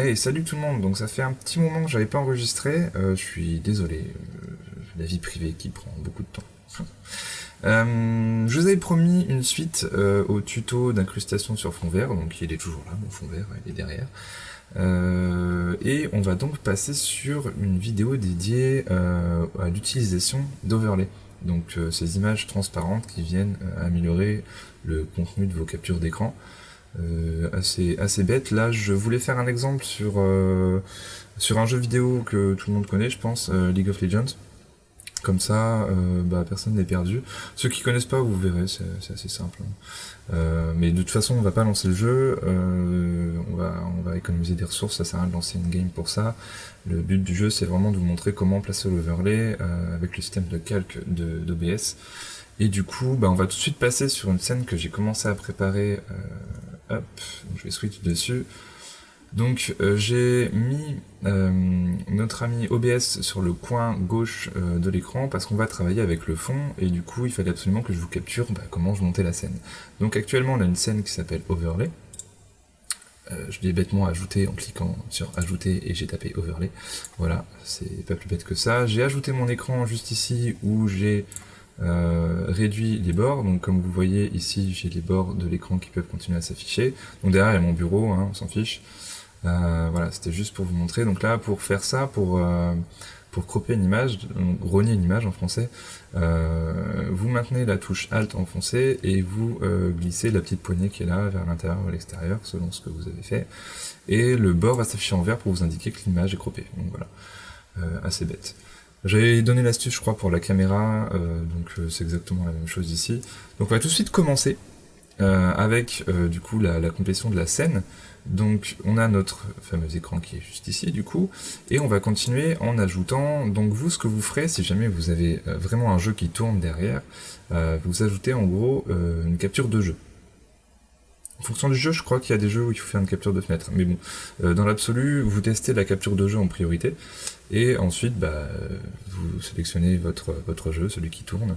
Hey, salut tout le monde, donc ça fait un petit moment que j'avais pas enregistré, je suis désolé, la vie privée qui prend beaucoup de temps. Je vous avais promis une suite au tuto d'incrustation sur fond vert, donc il est toujours là, mon fond vert, il est derrière. Et on va donc passer sur une vidéo dédiée à l'utilisation d'overlay. Donc ces images transparentes qui viennent améliorer le contenu de vos captures d'écran. Assez bête. Là, je voulais faire un exemple sur un jeu vidéo que tout le monde connaît, je pense, League of Legends. Comme ça, personne n'est perdu. Ceux qui connaissent pas, vous verrez, c'est assez simple. Mais de toute façon, on va pas lancer le jeu. On va économiser des ressources. Ça sert à rien de lancer une game pour ça. Le but du jeu, c'est vraiment de vous montrer comment placer l'overlay avec le système de calque d'OBS. Et du coup, on va tout de suite passer sur une scène que j'ai commencé à préparer. Hop, je vais switch dessus. Donc j'ai mis notre ami OBS sur le coin gauche de l'écran parce qu'on va travailler avec le fond et du coup il fallait absolument que je vous capture comment je montais la scène. Donc actuellement on a une scène qui s'appelle Overlay. Je l'ai bêtement ajouté en cliquant sur ajouter et j'ai tapé Overlay. Voilà, c'est pas plus bête que ça. J'ai ajouté mon écran juste ici où j'ai réduit les bords, donc comme vous voyez ici j'ai les bords de l'écran qui peuvent continuer à s'afficher, donc derrière il y a mon bureau, on s'en fiche, voilà, c'était juste pour vous montrer. Donc là pour faire ça, pour cropper une image, donc rogner une image en français, vous maintenez la touche Alt enfoncée et vous glissez la petite poignée qui est là vers l'intérieur ou l'extérieur selon ce que vous avez fait, et le bord va s'afficher en vert pour vous indiquer que l'image est croppée, donc voilà, assez bête. J'avais donné l'astuce, je crois, pour la caméra, donc c'est exactement la même chose ici. Donc on va tout de suite commencer avec du coup la complétion de la scène. Donc on a notre fameux écran qui est juste ici du coup, et on va continuer en ajoutant, donc vous ce que vous ferez si jamais vous avez vraiment un jeu qui tourne derrière, vous ajoutez en gros une capture de jeu. En fonction du jeu, je crois qu'il y a des jeux où il faut faire une capture de fenêtre, mais bon, dans l'absolu, vous testez la capture de jeu en priorité, et ensuite, vous sélectionnez votre jeu, celui qui tourne,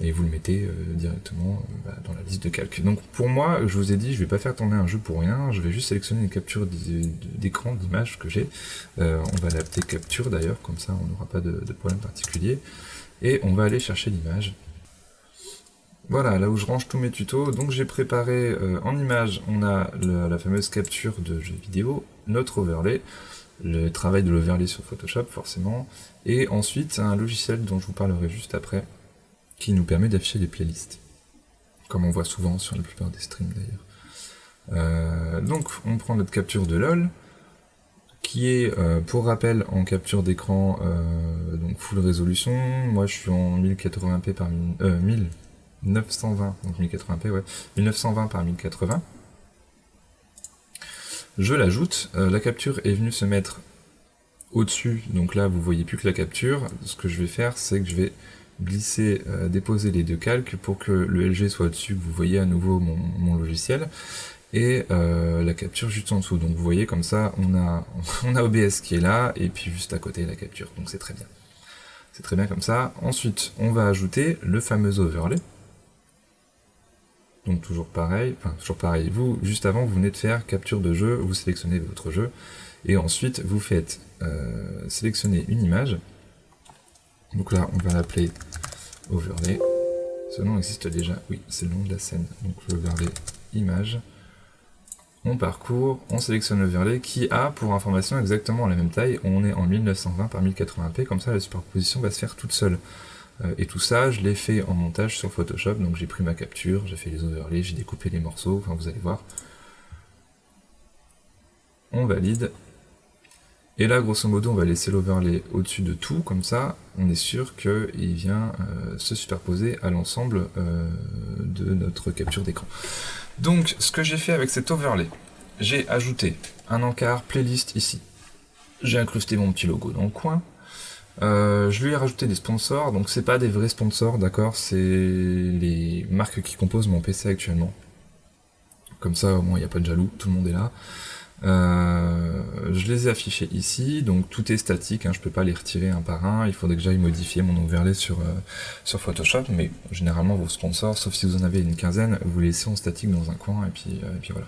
et vous le mettez directement dans la liste de calque. Donc pour moi, je vous ai dit, je vais pas faire tourner un jeu pour rien, je vais juste sélectionner une capture d'écran, d'image que j'ai. On va l'appeler capture d'ailleurs, comme ça on n'aura pas de problème particulier, et on va aller chercher l'image. Voilà, là où je range tous mes tutos. Donc j'ai préparé en image, on a la fameuse capture de jeu vidéo, notre overlay, le travail de l'overlay sur Photoshop forcément, et ensuite un logiciel dont je vous parlerai juste après, qui nous permet d'afficher les playlists, comme on voit souvent sur la plupart des streams d'ailleurs. Donc on prend notre capture de LOL, qui est pour rappel en capture d'écran donc full résolution. Moi je suis en 1080p par 1920, donc 1080p, ouais, 1920 par 1080. Je l'ajoute, la capture est venue se mettre au-dessus, donc là vous voyez plus que la capture. Ce que je vais faire, c'est que je vais glisser, déposer les deux calques pour que le LG soit au-dessus, que vous voyez à nouveau mon logiciel, et la capture juste en dessous. Donc vous voyez comme ça, on a OBS qui est là, et puis juste à côté la capture, donc c'est très bien. C'est très bien comme ça. Ensuite, on va ajouter le fameux overlay. Donc toujours pareil, vous, juste avant, vous venez de faire capture de jeu, vous sélectionnez votre jeu, et ensuite vous faites sélectionner une image. Donc là, on va l'appeler overlay. Ce nom existe déjà, oui, c'est le nom de la scène. Donc l'overlay image. On parcourt, on sélectionne l'overlay qui a, pour information, exactement la même taille. On est en 1920 par 1080p, comme ça la superposition va se faire toute seule. Et tout ça, je l'ai fait en montage sur Photoshop, donc j'ai pris ma capture, j'ai fait les overlays, j'ai découpé les morceaux, enfin vous allez voir. On valide. Et là, grosso modo, on va laisser l'overlay au-dessus de tout, comme ça, on est sûr qu'il vient se superposer à l'ensemble de notre capture d'écran. Donc, ce que j'ai fait avec cet overlay, j'ai ajouté un encart playlist ici. J'ai incrusté mon petit logo dans le coin. Je lui ai rajouté des sponsors, donc c'est pas des vrais sponsors, d'accord, c'est les marques qui composent mon PC actuellement. Comme ça, au moins, il n'y a pas de jaloux, tout le monde est là. Je les ai affichés ici, donc tout est statique, je peux pas les retirer un par un, il faudrait que j'aille modifier mon overlay sur Photoshop, mais généralement vos sponsors, sauf si vous en avez une quinzaine, vous les laissez en statique dans un coin, et puis voilà.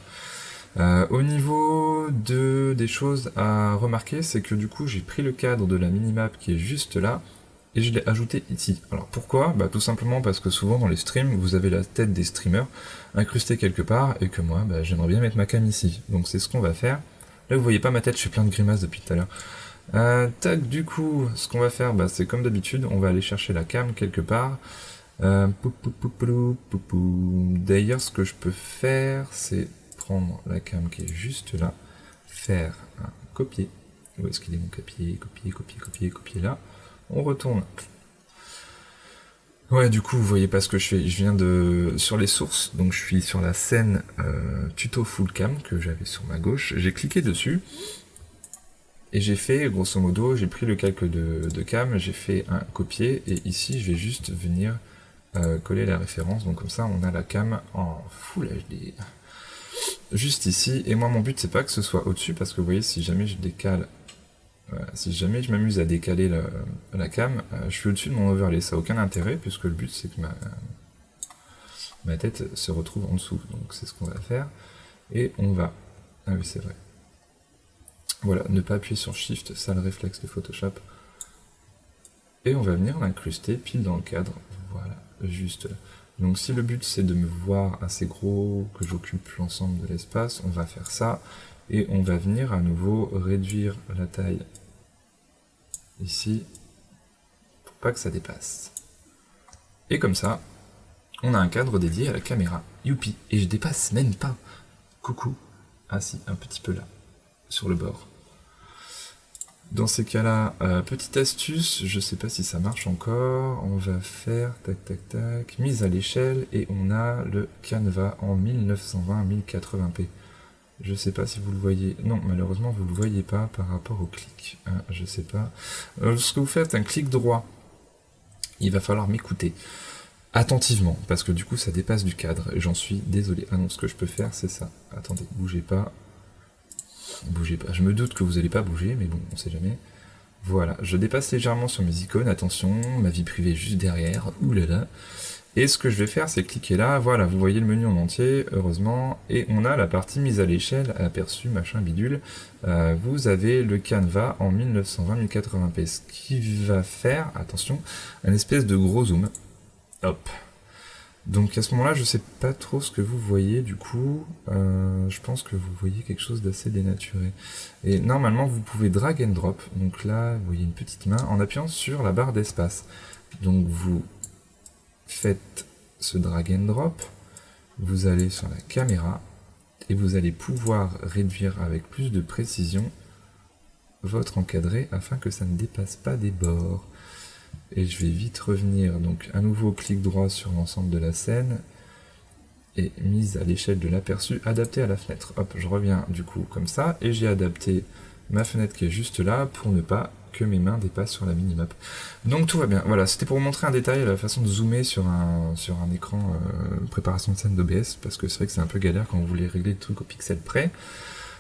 Au niveau des choses à remarquer, c'est que du coup j'ai pris le cadre de la minimap qui est juste là, et je l'ai ajouté ici. Alors pourquoi? Bah tout simplement parce que souvent dans les streams, vous avez la tête des streamers incrustée quelque part, et que moi, bah, j'aimerais bien mettre ma cam ici. Donc c'est ce qu'on va faire. Là vous voyez pas ma tête, je fais plein de grimaces depuis tout à l'heure. Tac, du coup, ce qu'on va faire, bah, c'est comme d'habitude, on va aller chercher la cam quelque part. D'ailleurs, ce que je peux faire, c'est prendre la cam qui est juste là, faire un copier. Où est-ce qu'il est mon copier? Copier là. On retourne. Ouais, du coup, vous voyez pas ce que je fais. Je viens de sur les sources, donc je suis sur la scène tuto full cam que j'avais sur ma gauche. J'ai cliqué dessus. Et j'ai fait, grosso modo, j'ai pris le calque de cam, j'ai fait un copier, et ici je vais juste venir coller la référence, donc comme ça on a la cam en Full HD. Juste ici, et moi mon but c'est pas que ce soit au-dessus, parce que vous voyez, si jamais je décale, si jamais je m'amuse à décaler la cam, je suis au-dessus de mon overlay, ça n'a aucun intérêt, puisque le but c'est que ma tête se retrouve en dessous, donc c'est ce qu'on va faire, et on va... Ah oui, c'est vrai. Voilà, ne pas appuyer sur Shift, ça le réflexe de Photoshop. Et on va venir l'incruster pile dans le cadre, voilà, juste là. Donc si le but c'est de me voir assez gros, que j'occupe l'ensemble de l'espace, on va faire ça. Et on va venir à nouveau réduire la taille ici, pour pas que ça dépasse. Et comme ça, on a un cadre dédié à la caméra. Youpi! Et je dépasse même pas. Coucou. Ah si, un petit peu là, sur le bord. Dans ces cas-là, petite astuce, je sais pas si ça marche encore, on va faire tac tac tac, mise à l'échelle, et on a le canevas en 1920-1080p. Je sais pas si vous le voyez, non malheureusement vous le voyez pas par rapport au clic, je sais pas. Lorsque vous faites un clic droit, il va falloir m'écouter attentivement, parce que du coup ça dépasse du cadre, et j'en suis désolé. Ah non, ce que je peux faire c'est ça, attendez, bougez pas. Bougez pas, je me doute que vous n'allez pas bouger, mais bon, on sait jamais. Voilà, je dépasse légèrement sur mes icônes, attention, ma vie privée juste derrière, oulala. Et ce que je vais faire, c'est cliquer là, voilà, vous voyez le menu en entier, heureusement, et on a la partie mise à l'échelle, aperçu, machin, bidule. Vous avez le canevas en 1920-1080p, ce qui va faire, attention, un espèce de gros zoom. Hop. Donc à ce moment-là, je sais pas trop ce que vous voyez, du coup, je pense que vous voyez quelque chose d'assez dénaturé. Et normalement, vous pouvez drag and drop, donc là, vous voyez une petite main, en appuyant sur la barre d'espace. Donc vous faites ce drag and drop, vous allez sur la caméra, et vous allez pouvoir réduire avec plus de précision votre encadré, afin que ça ne dépasse pas des bords. Et je vais vite revenir, donc à nouveau clic droit sur l'ensemble de la scène, et mise à l'échelle de l'aperçu, adapté à la fenêtre. Hop, je reviens du coup comme ça, et j'ai adapté ma fenêtre qui est juste là, pour ne pas que mes mains dépassent sur la minimap. Donc tout va bien, voilà, c'était pour vous montrer un détail, la façon de zoomer sur un écran préparation de scène d'OBS, parce que c'est vrai que c'est un peu galère quand vous voulez régler le truc au pixel près.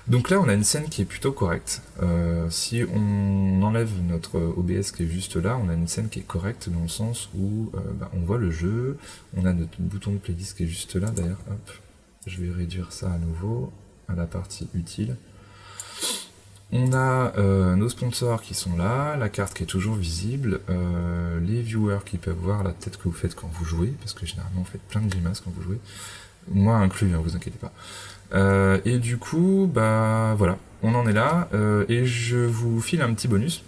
Donc là, on a une scène qui est plutôt correcte. Si on enlève notre OBS qui est juste là, on a une scène qui est correcte dans le sens où on voit le jeu, on a notre bouton de playlist qui est juste là, d'ailleurs, hop, je vais réduire ça à nouveau, à la partie utile. On a nos sponsors qui sont là, la carte qui est toujours visible, les viewers qui peuvent voir la tête que vous faites quand vous jouez, parce que généralement vous faites plein de grimaces quand vous jouez, moi inclus, hein, vous inquiétez pas. Et du coup, bah voilà, on en est là, et je vous file un petit bonus.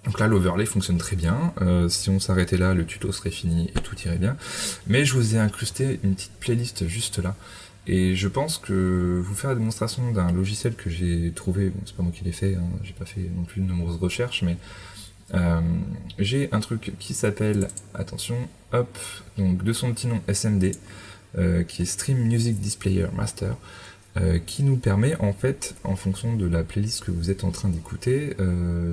Donc là, l'overlay fonctionne très bien, si on s'arrêtait là, le tuto serait fini et tout irait bien. Mais je vous ai incrusté une petite playlist juste là, et je pense que vous faire la démonstration d'un logiciel que j'ai trouvé, bon c'est pas moi qui l'ai fait, hein, j'ai pas fait non plus de nombreuses recherches, mais j'ai un truc qui s'appelle, attention, hop, donc de son petit nom SMD, qui est Stream Music Displayer Master, qui nous permet en fait, en fonction de la playlist que vous êtes en train d'écouter,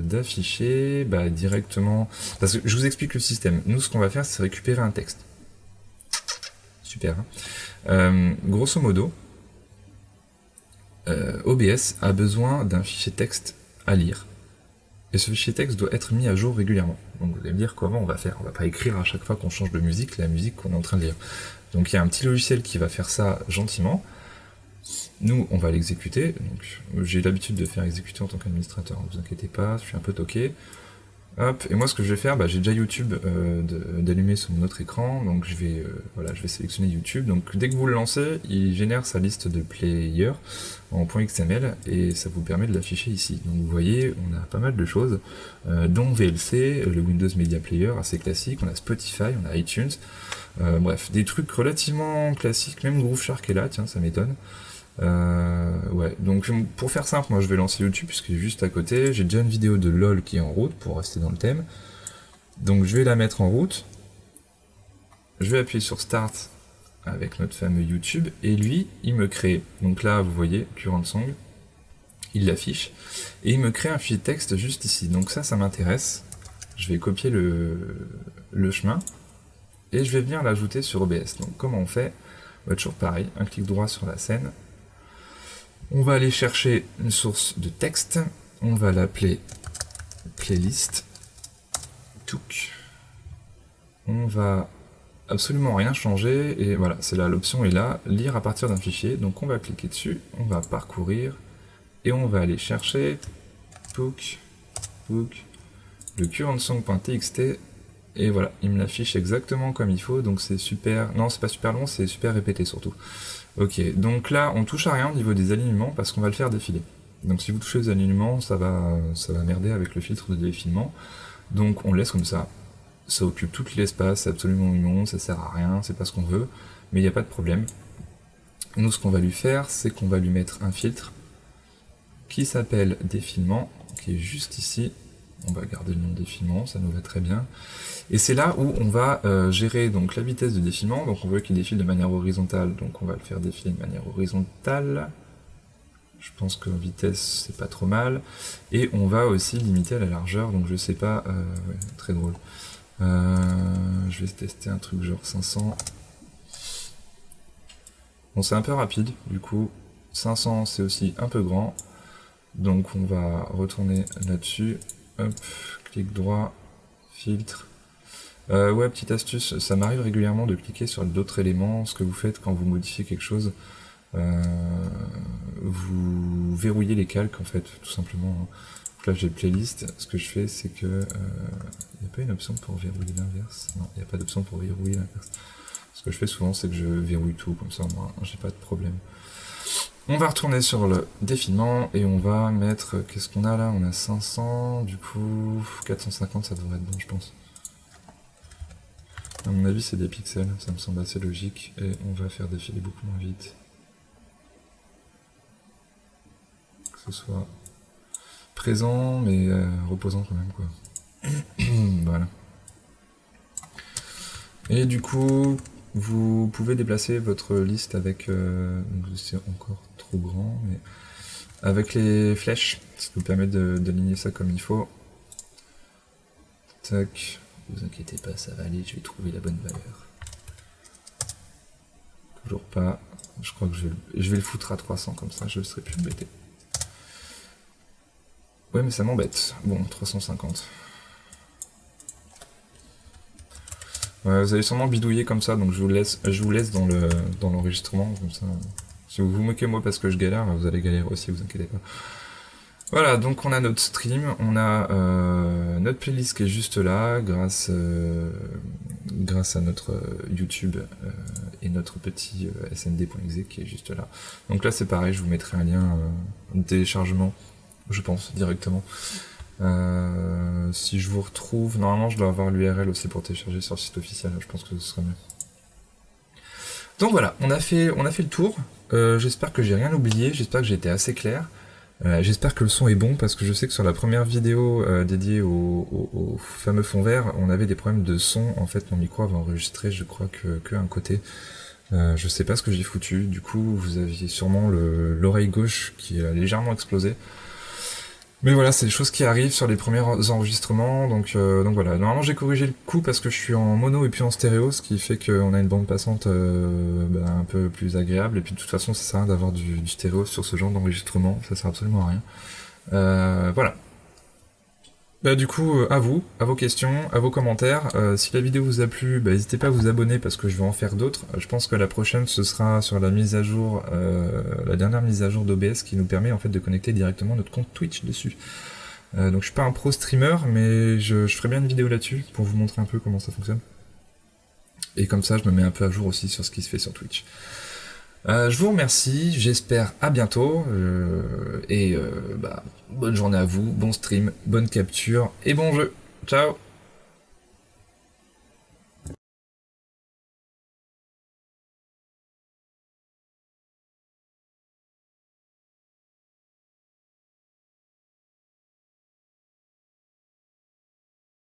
d'afficher directement... Parce que je vous explique le système. Nous, ce qu'on va faire, c'est récupérer un texte. Super. Hein, grosso modo, OBS a besoin d'un fichier texte à lire. Et ce fichier texte doit être mis à jour régulièrement. Donc vous allez me dire comment on va faire. On va pas écrire à chaque fois qu'on change de musique la musique qu'on est en train de lire. Donc il y a un petit logiciel qui va faire ça gentiment. Nous, on va l'exécuter. Donc, j'ai l'habitude de faire exécuter en tant qu'administrateur, ne vous inquiétez pas, je suis un peu toqué. Hop, et moi ce que je vais faire, j'ai déjà YouTube d'allumer sur mon autre écran, donc voilà, je vais sélectionner YouTube. Donc dès que vous le lancez, il génère sa liste de players en .xml et ça vous permet de l'afficher ici. Donc vous voyez, on a pas mal de choses, dont VLC, le Windows Media Player assez classique, on a Spotify, on a iTunes, bref, des trucs relativement classiques, même Groove Shark est là, tiens, ça m'étonne. Ouais, donc pour faire simple, moi je vais lancer YouTube puisqu'il est juste à côté. J'ai déjà une vidéo de LOL qui est en route pour rester dans le thème. Donc je vais la mettre en route. Je vais appuyer sur Start avec notre fameux YouTube et lui, il me crée. Donc là, vous voyez, Current Song, il l'affiche et il me crée un fichier texte juste ici. Donc ça m'intéresse. Je vais copier le chemin et je vais venir l'ajouter sur OBS. Donc comment on fait? Toujours pareil, un clic droit sur la scène. On va aller chercher une source de texte, on va l'appeler playlist, touk. On va absolument rien changer, et voilà, c'est là, l'option est là, lire à partir d'un fichier, donc on va cliquer dessus, on va parcourir, et on va aller chercher, le currentsong.txt, et voilà, il me l'affiche exactement comme il faut, donc c'est super, non c'est pas super long, c'est super répété surtout. Ok, donc là on touche à rien au niveau des alignements parce qu'on va le faire défiler. Donc si vous touchez aux alignements, ça va merder avec le filtre de défilement. Donc on le laisse comme ça. Ça occupe tout l'espace, c'est absolument immonde, ça sert à rien, c'est pas ce qu'on veut, mais il n'y a pas de problème. Nous ce qu'on va lui faire, c'est qu'on va lui mettre un filtre qui s'appelle défilement, qui est juste ici. On va garder le nom de défilement, ça nous va très bien. Et c'est là où on va gérer donc la vitesse de défilement. Donc on veut qu'il défile de manière horizontale, donc on va le faire défiler de manière horizontale. Je pense que vitesse c'est pas trop mal. Et on va aussi limiter à la largeur, donc je sais pas, ouais, très drôle. Je vais tester un truc genre 500. Bon, c'est un peu rapide, du coup 500 c'est aussi un peu grand. Donc on va retourner là-dessus. Hop, clic droit, filtre. Ouais, petite astuce, ça m'arrive régulièrement de cliquer sur d'autres éléments. Ce que vous faites quand vous modifiez quelque chose, vous verrouillez les calques en fait, tout simplement. Donc là j'ai playlist, ce que je fais c'est que... il n'y a pas une option pour verrouiller l'inverse? Non, il n'y a pas d'option pour verrouiller l'inverse. Ce que je fais souvent c'est que je verrouille tout, comme ça moi j'ai pas de problème. On va retourner sur le défilement et on va mettre, qu'est-ce qu'on a là? On a 500, du coup 450 ça devrait être bon je pense. À mon avis c'est des pixels, ça me semble assez logique et on va faire défiler beaucoup moins vite. Que ce soit présent mais reposant quand même quoi. Voilà. Et du coup, vous pouvez déplacer votre liste avec, c'est encore trop grand, mais avec les flèches, ça vous permet d'aligner ça comme il faut. Tac, ne vous inquiétez pas, ça va aller, je vais trouver la bonne valeur. Toujours pas, je crois que je vais le foutre à 300, comme ça je ne serai plus embêté. Ouais, mais ça m'embête. Bon, 350. Ouais, vous allez sûrement bidouiller comme ça, donc je vous laisse dans l'enregistrement, comme ça. Si vous vous moquez moi parce que je galère, vous allez galérer aussi, vous inquiétez pas. Voilà, donc on a notre stream, on a notre playlist qui est juste là, grâce à notre YouTube et notre petit snd.exe qui est juste là. Donc là c'est pareil, je vous mettrai un lien de téléchargement, je pense, directement. Si je vous retrouve, normalement je dois avoir l'URL aussi pour télécharger sur le site officiel, je pense que ce sera mieux. Donc voilà, on a fait le tour, j'espère que j'ai rien oublié, j'espère que j'ai été assez clair, j'espère que le son est bon, parce que je sais que sur la première vidéo dédiée au fameux fond vert, on avait des problèmes de son, en fait mon micro avait enregistré je crois que un côté, je sais pas ce que j'ai foutu, du coup vous aviez sûrement l'oreille gauche qui a légèrement explosé. Mais voilà, c'est des choses qui arrivent sur les premiers enregistrements, donc voilà. Normalement j'ai corrigé le coup parce que je suis en mono et puis en stéréo, ce qui fait qu'on a une bande passante un peu plus agréable, et puis de toute façon ça sert à rien d'avoir du stéréo sur ce genre d'enregistrement, ça sert absolument à rien. Voilà. Bah du coup, à vous, à vos questions, à vos commentaires. Si la vidéo vous a plu, bah, n'hésitez pas à vous abonner parce que je vais en faire d'autres. Je pense que la prochaine ce sera sur la mise à jour, la dernière mise à jour d'OBS qui nous permet en fait de connecter directement notre compte Twitch dessus. Donc je suis pas un pro streamer, mais je ferai bien une vidéo là-dessus pour vous montrer un peu comment ça fonctionne. Et comme ça, je me mets un peu à jour aussi sur ce qui se fait sur Twitch. Je vous remercie, j'espère à bientôt, et bonne journée à vous, bon stream, bonne capture et bon jeu. Ciao.